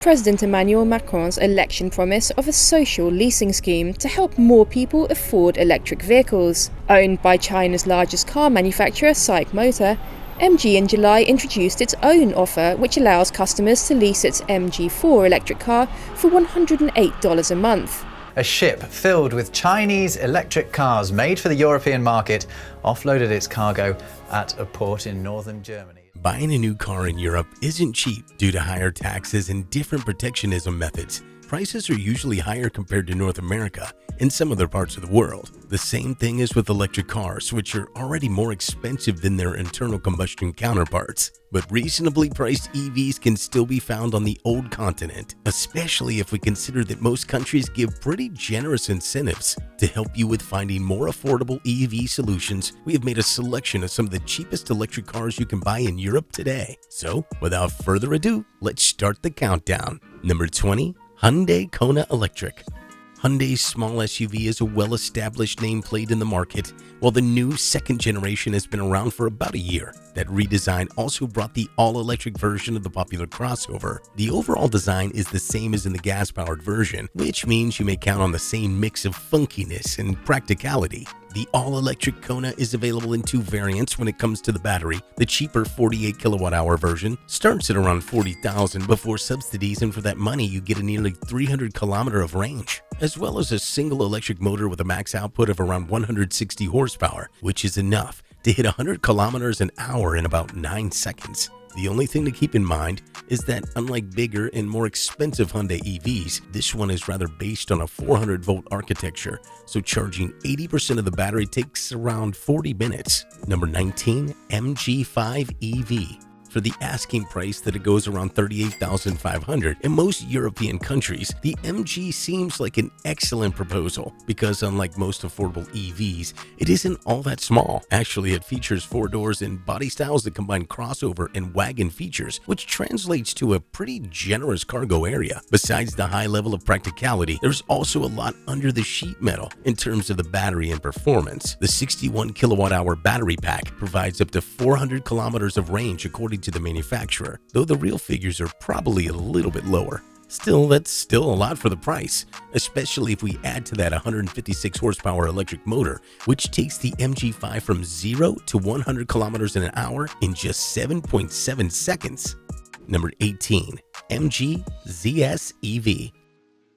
President Emmanuel Macron's election promise of a social leasing scheme to help more people afford electric vehicles. Owned by China's largest car manufacturer, SAIC Motor, MG in July introduced its own offer which allows customers to lease its MG4 electric car for $108 a month. A ship filled with Chinese electric cars made for the European market offloaded its cargo at a port in northern Germany. Buying a new car in Europe isn't cheap due to higher taxes and different protectionism methods. Prices are usually higher compared to North America and some other parts of the world. The same thing is with electric cars, which are already more expensive than their internal combustion counterparts. But reasonably priced EVs can still be found on the old continent, especially if we consider that most countries give pretty generous incentives. To help you with finding more affordable EV solutions, we have made a selection of some of the cheapest electric cars you can buy in Europe today. So, without further ado, let's start the countdown. Number 20. Hyundai Kona Electric. Hyundai's small SUV is a well-established nameplate in the market, while the new second generation has been around for about a year. That redesign also brought the all-electric version of the popular crossover. The overall design is the same as in the gas-powered version, which means you may count on the same mix of funkiness and practicality. The all-electric Kona is available in two variants when it comes to the battery. The cheaper 48 kilowatt-hour version starts at around $40,000 before subsidies, and for that money you get a nearly 300 kilometer of range, as well as a single electric motor with a max output of around 160 horsepower, which is enough to hit 100 kilometers an hour in about 9 seconds. The only thing to keep in mind is that unlike bigger and more expensive Hyundai EVs, this one is rather based on a 400-volt architecture, so charging 80% of the battery takes around 40 minutes. Number 19. MG5 EV. For the asking price that it goes around $38,500 in most European countries, the MG seems like an excellent proposal because unlike most affordable EVs, it isn't all that small. Actually, it features 4 doors and body styles that combine crossover and wagon features, which translates to a pretty generous cargo area. Besides the high level of practicality, there's also a lot under the sheet metal in terms of the battery and performance. The 61 kilowatt-hour battery pack provides up to 400 kilometers of range according to the manufacturer, though the real figures are probably a little bit lower. Still, that's still a lot for the price, especially if we add to that 156 horsepower electric motor, which takes the MG5 from 0 to 100 kilometers an hour in just 7.7 seconds. Number 18. MG ZS EV.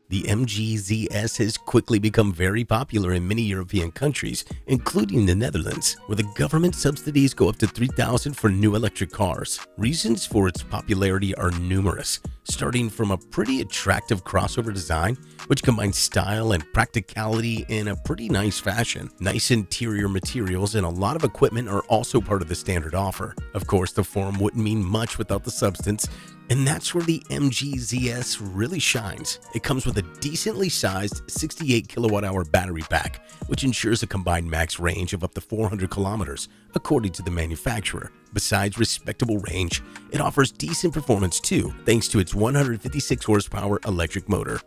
The MG ZS has quickly become very popular in many European countries, including the Netherlands, where the government subsidies go up to $3,000 for new electric cars. Reasons for its popularity are numerous, starting from a pretty attractive crossover design, which combines style and practicality in a pretty nice fashion. Nice interior materials and a lot of equipment are also part of the standard offer. Of course, the form wouldn't mean much without the substance, and that's where the MG ZS really shines. It comes with a decently sized 68 kilowatt-hour battery pack, which ensures a combined max range of up to 400 kilometers, according to the manufacturer. Besides respectable range, it offers decent performance too, thanks to its 156 horsepower electric motor.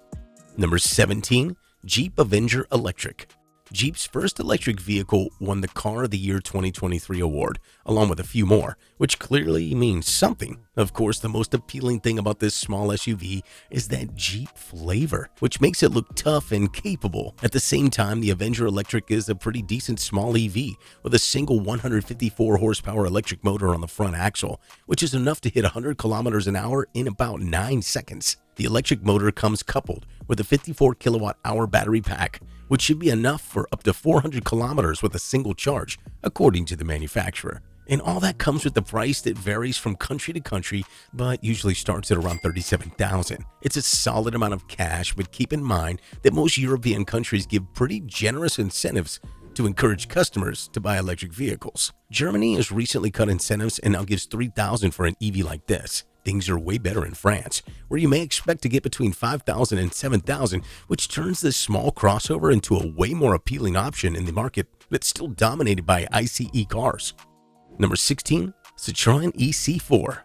Number 17. Jeep Avenger Electric. Jeep's first electric vehicle won the Car of the Year 2023 award, along with a few more, which clearly means something. Of course, the most appealing thing about this small SUV is that Jeep flavor, which makes it look tough and capable. At the same time, the Avenger Electric is a pretty decent small EV with a single 154 horsepower electric motor on the front axle, which is enough to hit 100 kilometers an hour in about 9 seconds. The electric motor comes coupled with a 54 kilowatt-hour battery pack, which should be enough for up to 400 kilometers with a single charge, according to the manufacturer. And all that comes with the price that varies from country to country, but usually starts at around $37,000. It's a solid amount of cash, but keep in mind that most European countries give pretty generous incentives to encourage customers to buy electric vehicles. Germany has recently cut incentives and now gives $3,000 for an EV like this. Things are way better in France, where you may expect to get between $5,000 and $7,000, which turns this small crossover into a way more appealing option in the market that's still dominated by ICE cars. Number 16. Citroën EC4.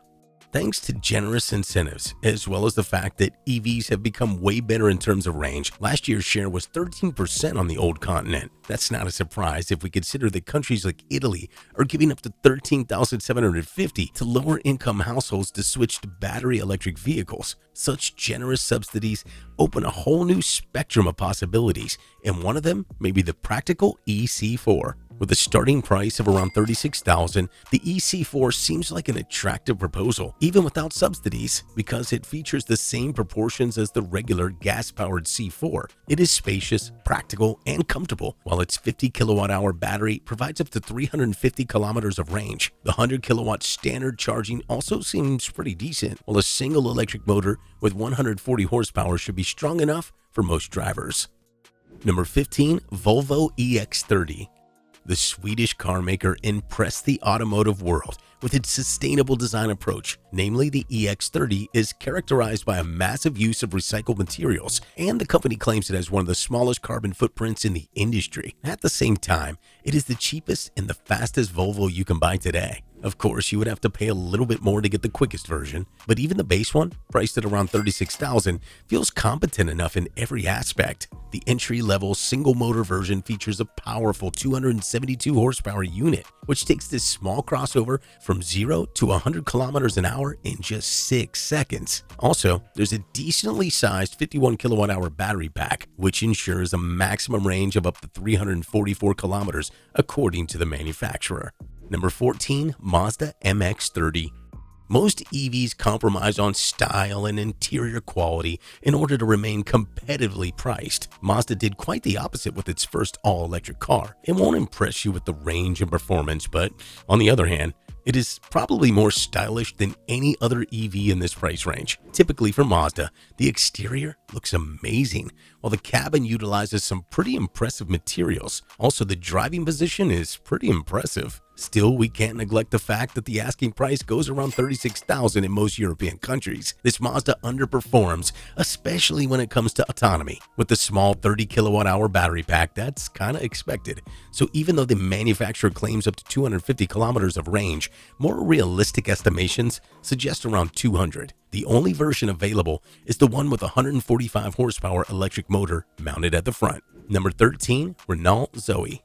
Thanks to generous incentives, as well as the fact that EVs have become way better in terms of range, last year's share was 13% on the old continent. That's not a surprise if we consider that countries like Italy are giving up to $13,750 to lower-income households to switch to battery electric vehicles. Such generous subsidies open a whole new spectrum of possibilities, and one of them may be the practical EC4. With a starting price of around $36,000, the EC4 seems like an attractive proposal, even without subsidies, because it features the same proportions as the regular gas-powered C4. It is spacious, practical, and comfortable, while its 50 kilowatt-hour battery provides up to 350 kilometers of range. The 100 kilowatt standard charging also seems pretty decent, while a single electric motor with 140 horsepower should be strong enough for most drivers. Number 15, Volvo EX30. The Swedish car maker impressed the automotive world with its sustainable design approach. Namely, the EX30 is characterized by a massive use of recycled materials, and the company claims it has one of the smallest carbon footprints in the industry. At the same time, it is the cheapest and the fastest Volvo you can buy today. Of course, you would have to pay a little bit more to get the quickest version, but even the base one, priced at around $36,000, feels competent enough in every aspect. The entry-level single-motor version features a powerful 272 horsepower unit, which takes this small crossover from 0 to 100 kilometers an hour in just 6 seconds. Also, there's a decently sized 51 kilowatt-hour battery pack, which ensures a maximum range of up to 344 kilometers, according to the manufacturer. Number 14, Mazda MX-30. Most EVs compromise on style and interior quality in order to remain competitively priced. Mazda did quite the opposite with its first all-electric car. It won't impress you with the range and performance, but on the other hand, it is probably more stylish than any other EV in this price range. Typically for Mazda, the exterior looks amazing, while the cabin utilizes some pretty impressive materials. Also, the driving position is pretty impressive. Still, we can't neglect the fact that the asking price goes around $36,000 in most European countries. This Mazda underperforms, especially when it comes to autonomy. With the small 30 kilowatt-hour battery pack, that's kind of expected. So even though the manufacturer claims up to 250 kilometers of range, more realistic estimations suggest around 200. The only version available is the one with a 145 horsepower electric motor mounted at the front. Number 13, Renault Zoe.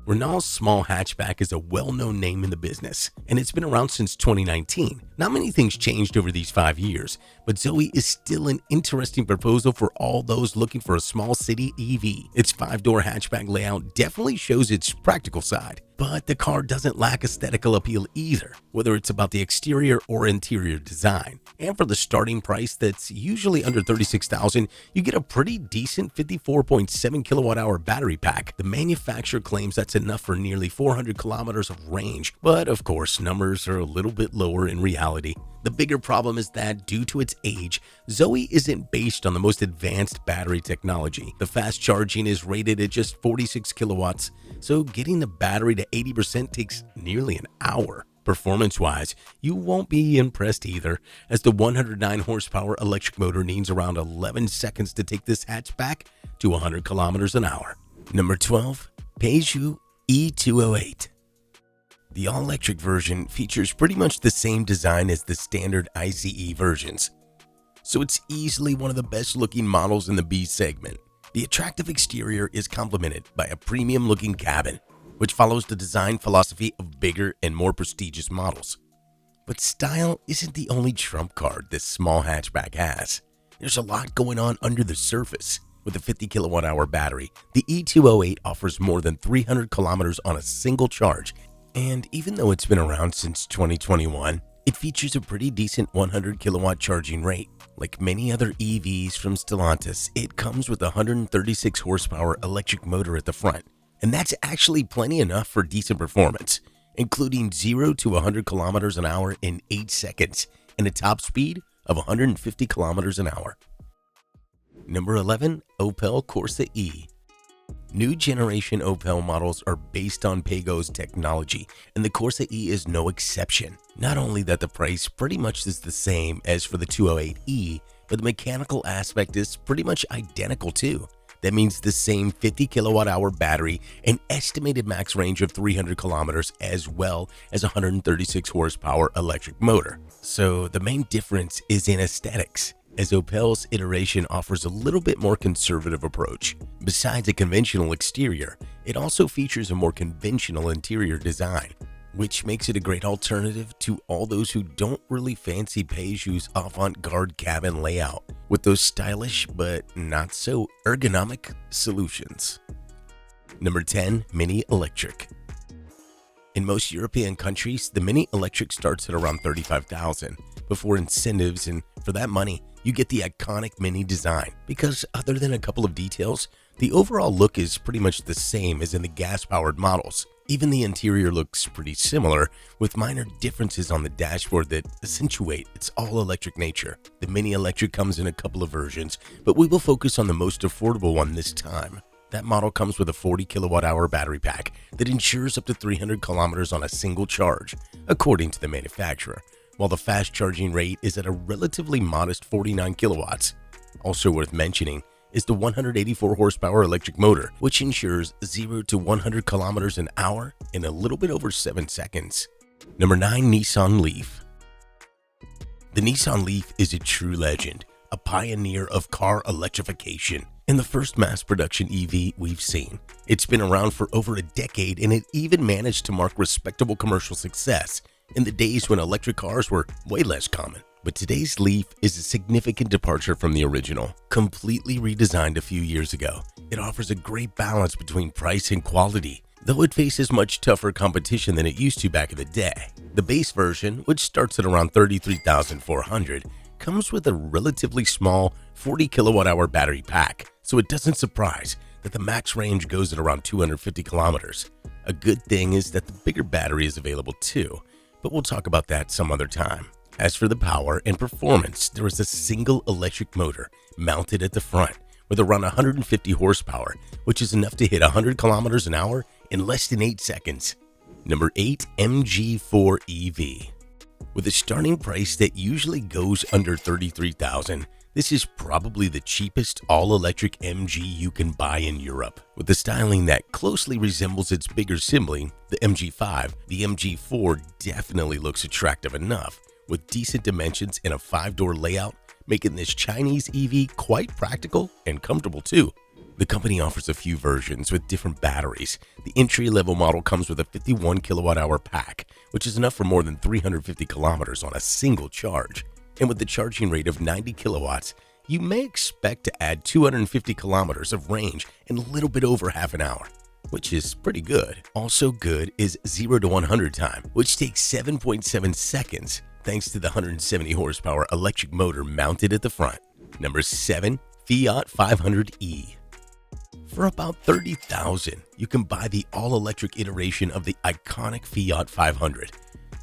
Renault's small hatchback is a well-known name in the business, and it's been around since 2019. Not many things changed over these 5 years, but Zoe is still an interesting proposal for all those looking for a small city EV. Its 5-door hatchback layout definitely shows its practical side, but the car doesn't lack aesthetical appeal either, whether it's about the exterior or interior design. And for the starting price that's usually under $36,000, you get a pretty decent 54.7 kilowatt-hour battery pack. The manufacturer claims that's enough for nearly 400 kilometers of range, but of course, numbers are a little bit lower in reality. The bigger problem is that due to its age, Zoe isn't based on the most advanced battery technology. The fast charging is rated at just 46 kilowatts, so getting the battery to 80% takes nearly an hour. Performance-wise, you won't be impressed either, as the 109 horsepower electric motor needs around 11 seconds to take this hatchback to 100 kilometers an hour. Number 12, Peugeot E208. The all-electric version features pretty much the same design as the standard ICE versions, so it's easily one of the best-looking models in the B segment. The attractive exterior is complemented by a premium-looking cabin, which follows the design philosophy of bigger and more prestigious models. But style isn't the only trump card this small hatchback has. There's a lot going on under the surface. With a 50 kilowatt-hour battery, the E208 offers more than 300 kilometers on a single charge, and even though it's been around since 2021, it features a pretty decent 100 kilowatt charging rate. Like many other EVs from Stellantis, it comes with a 136 horsepower electric motor at the front, and that's actually plenty enough for decent performance, including 0 to 100 kilometers an hour in 8 seconds and a top speed of 150 kilometers an hour. Number 11, Opel Corsa E. New generation Opel models are based on Peugeot's technology, and the Corsa E is no exception. Not only that the price pretty much is the same as for the 208e, but the mechanical aspect is pretty much identical too. That means the same 50 kilowatt hour battery, an estimated max range of 300 kilometers, as well as a 136 horsepower electric motor. So the main difference is in aesthetics, as Opel's iteration offers a little bit more conservative approach. Besides a conventional exterior, it also features a more conventional interior design, which makes it a great alternative to all those who don't really fancy Peugeot's avant-garde cabin layout with those stylish but not so ergonomic solutions. Number 10, Mini Electric. In most European countries, the Mini Electric starts at around $35,000 before incentives, and for that money, you get the iconic Mini design because other than a couple of details, the overall look is pretty much the same as in the gas-powered models. Even the interior looks pretty similar, with minor differences on the dashboard that accentuate its all-electric nature. The Mini Electric comes in a couple of versions, but we will focus on the most affordable one this time. That model comes with a 40 kilowatt hour battery pack that ensures up to 300 kilometers on a single charge, according to the manufacturer, while the fast charging rate is at a relatively modest 49 kilowatts. Also worth mentioning is the 184 horsepower electric motor, which ensures 0 to 100 kilometers an hour in a little bit over 7 seconds. Number 9, Nissan Leaf. The Nissan Leaf is a true legend, a pioneer of car electrification, and the first mass production EV we've seen. It's been around for over a decade, and it even managed to mark respectable commercial success in the days when electric cars were way less common. But today's Leaf is a significant departure from the original, completely redesigned a few years ago. It offers a great balance between price and quality, though it faces much tougher competition than it used to back in the day. The base version, which starts at around $33,400, comes with a relatively small 40 kilowatt hour battery pack, so it doesn't surprise that the max range goes at around 250 kilometers. A good thing is that the bigger battery is available too, but we'll talk about that some other time. As for the power and performance, there is a single electric motor mounted at the front with around 150 horsepower, which is enough to hit 100 kilometers an hour in less than 8 seconds. Number 8, MG4 EV. With a starting price that usually goes under $33,000, this is probably the cheapest all-electric MG you can buy in Europe. With a styling that closely resembles its bigger sibling, the MG5, the MG4 definitely looks attractive enough, with decent dimensions and a 5-door layout, making this Chinese EV quite practical and comfortable too. The company offers a few versions with different batteries. The entry-level model comes with a 51 kilowatt hour pack, which is enough for more than 350 kilometers on a single charge. And with the charging rate of 90 kilowatts, you may expect to add 250 kilometers of range in a little bit over half an hour, which is pretty good. Also good is 0 to 100 time, which takes 7.7 seconds, thanks to the 170 horsepower electric motor mounted at the front. Number 7, Fiat 500e. For about $30,000, you can buy the all-electric iteration of the iconic Fiat 500.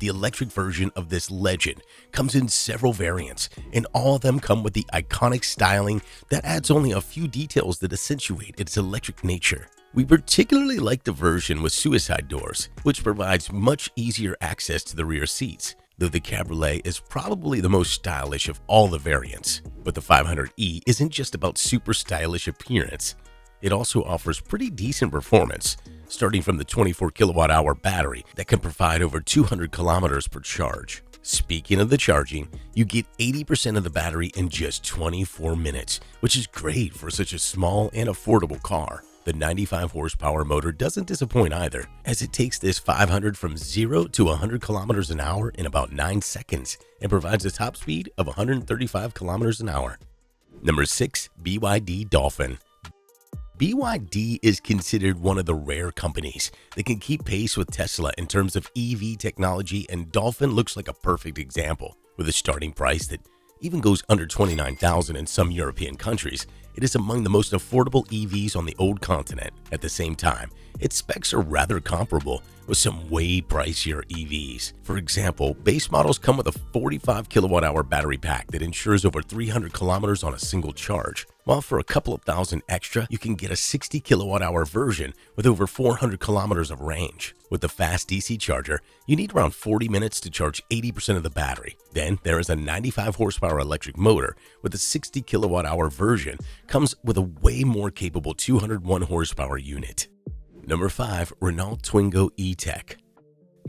The electric version of this legend comes in several variants, and all of them come with the iconic styling that adds only a few details that accentuate its electric nature. We particularly like the version with suicide doors, which provides much easier access to the rear seats, though the Cabriolet is probably the most stylish of all the variants. But the 500e isn't just about super stylish appearance. It also offers pretty decent performance, starting from the 24 kilowatt hour battery that can provide over 200 kilometers per charge. Speaking of the charging, you get 80% of the battery in just 24 minutes, which is great for such a small and affordable car. The 95 horsepower motor doesn't disappoint either, as it takes this 500 from 0 to 100 kilometers an hour in about 9 seconds and provides a top speed of 135 kilometers an hour. Number 6, BYD Dolphin. BYD is considered one of the rare companies that can keep pace with Tesla in terms of EV technology, and Dolphin looks like a perfect example. With a starting price that even goes under $29,000 in some European countries, it is among the most affordable EVs on the old continent. At the same time, its specs are rather comparable, with some way pricier EVs. For example, base models come with a 45 kilowatt-hour battery pack that ensures over 300 kilometers on a single charge, while for a couple of thousand extra, you can get a 60 kilowatt-hour version with over 400 kilometers of range. With the fast DC charger, you need around 40 minutes to charge 80% of the battery. Then there is a 95 horsepower electric motor with a 60 kilowatt-hour version, comes with a way more capable 201 horsepower unit. Number 5. Renault Twingo E-Tech.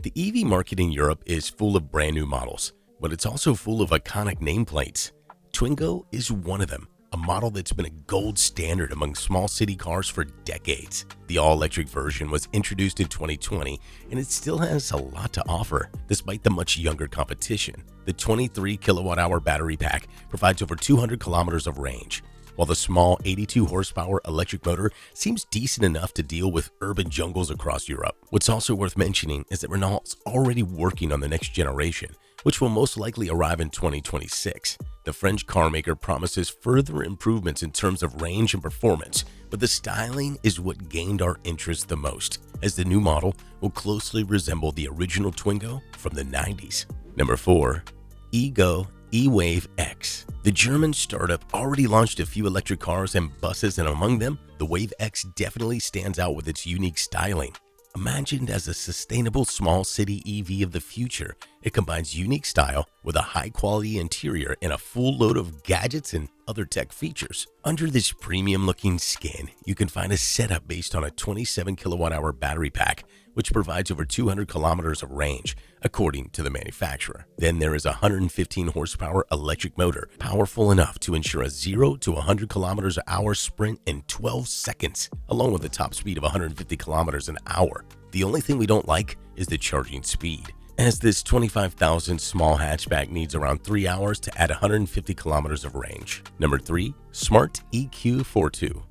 The EV market in Europe is full of brand new models, but it's also full of iconic nameplates. Twingo is one of them, a model that's been a gold standard among small city cars for decades. The all-electric version was introduced in 2020, and it still has a lot to offer, despite the much younger competition. The 23 kilowatt-hour battery pack provides over 200 kilometers of range, while the small 82 horsepower electric motor seems decent enough to deal with urban jungles across Europe. What's also worth mentioning is that Renault's already working on the next generation, which will most likely arrive in 2026. The French carmaker promises further improvements in terms of range and performance, but the styling is what gained our interest the most, as the new model will closely resemble the original Twingo from the 90s. Number 4. Ego E-Wave X. The German startup already launched a few electric cars and buses, and among them, the Wave X definitely stands out with its unique styling. Imagined as a sustainable small city EV of the future, it combines unique style with a high-quality interior and a full load of gadgets and other tech features. Under this premium-looking skin, you can find a setup based on a 27 kilowatt-hour battery pack, which provides over 200 kilometers of range, according to the manufacturer. Then there is a 115 horsepower electric motor, powerful enough to ensure a 0 to 100 kilometers an hour sprint in 12 seconds, along with a top speed of 150 kilometers an hour. The only thing we don't like is the charging speed, as this 25,000 small hatchback needs around 3 hours to add 150 kilometers of range. Number 3. Smart EQ42.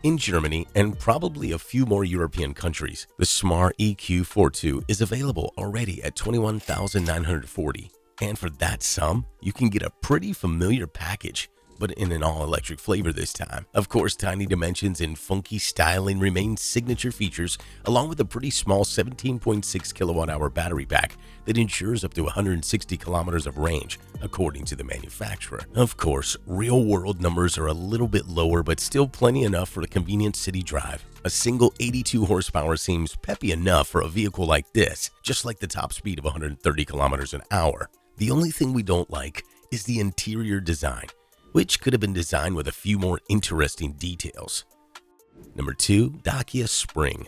In Germany and probably a few more European countries, the Smart EQ42 is available already at $21,940. And for that sum, you can get a pretty familiar package, but in an all-electric flavor this time. Of course, tiny dimensions and funky styling remain signature features, along with a pretty small 17.6 kilowatt-hour battery pack that ensures up to 160 kilometers of range, according to the manufacturer. Of course, real-world numbers are a little bit lower, but still plenty enough for a convenient city drive. A single 82 horsepower seems peppy enough for a vehicle like this, just like the top speed of 130 kilometers an hour. The only thing we don't like is the interior design, which could have been designed with a few more interesting details. Number 2. Dacia Spring.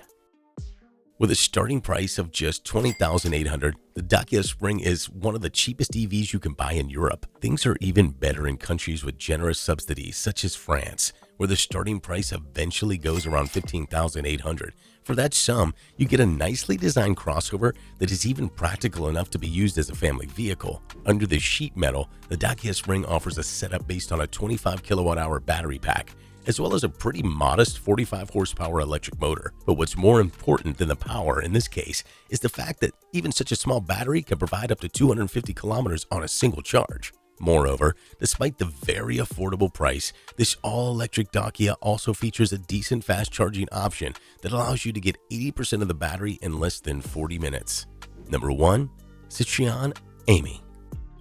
With a starting price of just $20,800, the Dacia Spring is one of the cheapest EVs you can buy in Europe. Things are even better in countries with generous subsidies such as France, where the starting price eventually goes around $15,800. For that sum, you get a nicely designed crossover that is even practical enough to be used as a family vehicle. Under the sheet metal, the Dacia Spring offers a setup based on a 25 kilowatt-hour battery pack, as well as a pretty modest 45 horsepower electric motor. But what's more important than the power in this case is the fact that even such a small battery can provide up to 250 kilometers on a single charge. Moreover, despite the very affordable price, this all-electric Dacia also features a decent fast charging option that allows you to get 80% of the battery in less than 40 minutes. Number 1. Citroën Ami.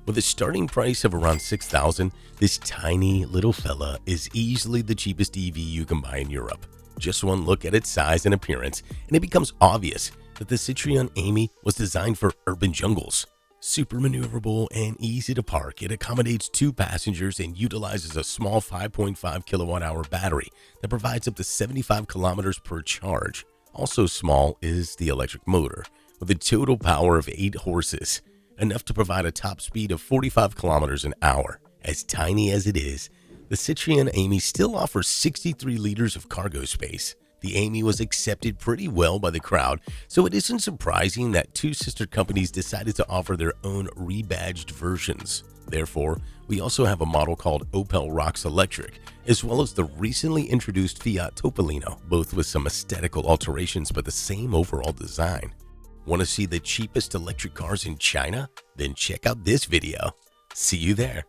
With a starting price of around $6,000, this tiny little fella is easily the cheapest EV you can buy in Europe. Just one look at its size and appearance, and it becomes obvious that the Citroën Ami was designed for urban jungles. Super maneuverable and easy to park, it accommodates 2 passengers and utilizes a small 5.5 kilowatt-hour battery that provides up to 75 kilometers per charge. Also small is the electric motor, with a total power of 8 horses, enough to provide a top speed of 45 kilometers an hour. As tiny as it is, the Citroën Ami still offers 63 liters of cargo space. The Ami was accepted pretty well by the crowd, so it isn't surprising that 2 sister companies decided to offer their own rebadged versions. Therefore, we also have a model called Opel Rocks Electric, as well as the recently introduced Fiat Topolino, both with some aesthetical alterations but the same overall design. Want to see the cheapest electric cars in China? Then check out this video. See you there.